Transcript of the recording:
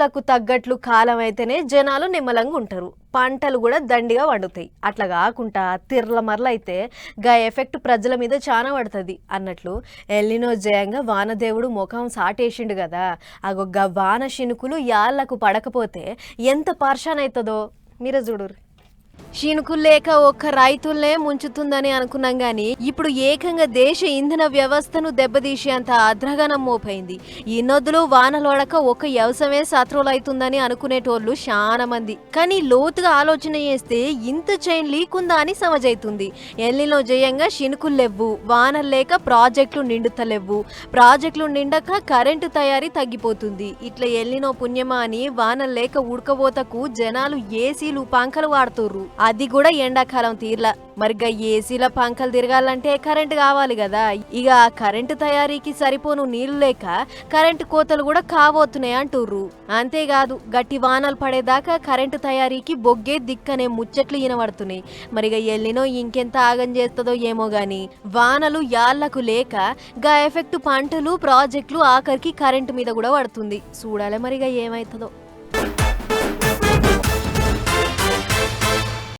ఋతువులకు తగ్గట్లు కాలం అయితేనే జనాలు నిమ్మలంగా ఉంటారు, పంటలు కూడా దండిగా వండుతాయి. అట్లా కాకుండా తిర్ల మరల అయితే గా ఎఫెక్ట్ ప్రజల మీద చాలా పడుతుంది అన్నట్లు ఎల్నినో జయంగా వానదేవుడు ముఖం సాటేసిండు కదా. అగో గా వాన శినుకులు యాళ్లకు పడకపోతే ఎంత పర్షాన్ అవుతుందో మీరే చూడుర్రి. శినుకులు లేక ఒక్క రైతులనే ముంచుతుందని అనుకున్నాం గాని ఇప్పుడు ఏకంగా దేశ ఇంధన వ్యవస్థను దెబ్బతీసి అంత అద్రగనం మోపైంది. ఈ నొద్దులు వానలోడక ఒక్క వ్యవసాయమే శత్రువులైతుందని అనుకునేటోళ్ళు చాలా మంది. కానీ లోతుగా ఆలోచన చేస్తే ఇంత చైన్ లీక్ ఉందా అని సమజైతుంది. ఎల్నినో జయంగా శినుకులు లేవు, వానలు లేక ప్రాజెక్టులు నిండుతలేవు, ప్రాజెక్టులు నిండక కరెంటు తయారీ తగ్గిపోతుంది. ఇట్లా ఎల్నినో పుణ్యమా అని వానలు లేక ఉడకబోతకు జనాలు ఏసీలు పంకలు వాడుతుర్రు, అది కూడా ఎండాకాలం తీర్లా. మరిగా ఏసీల పంకలు తిరగాలంటే కరెంటు కావాలి కదా. ఇక కరెంటు తయారీకి సరిపోను నీళ్లు లేక కరెంటు కోతలు కూడా కాబోతున్నాయి అంటుర్రు. అంతేకాదు గట్టి వానలు పడేదాకా కరెంటు తయారీకి బొగ్గే దిక్కనే ముచ్చట్లు ఈనబడుతున్నాయి. మరిగా ఎల్నినో ఇంకెంత ఆగం చేస్తుందో ఏమో గాని వానలు యాళ్లకు లేక గా ఎఫెక్ట్ పంటలు ప్రాజెక్టులు ఆఖరికి కరెంటు మీద కూడా పడుతుంది. చూడాలి మరిగా ఏమైతుందో.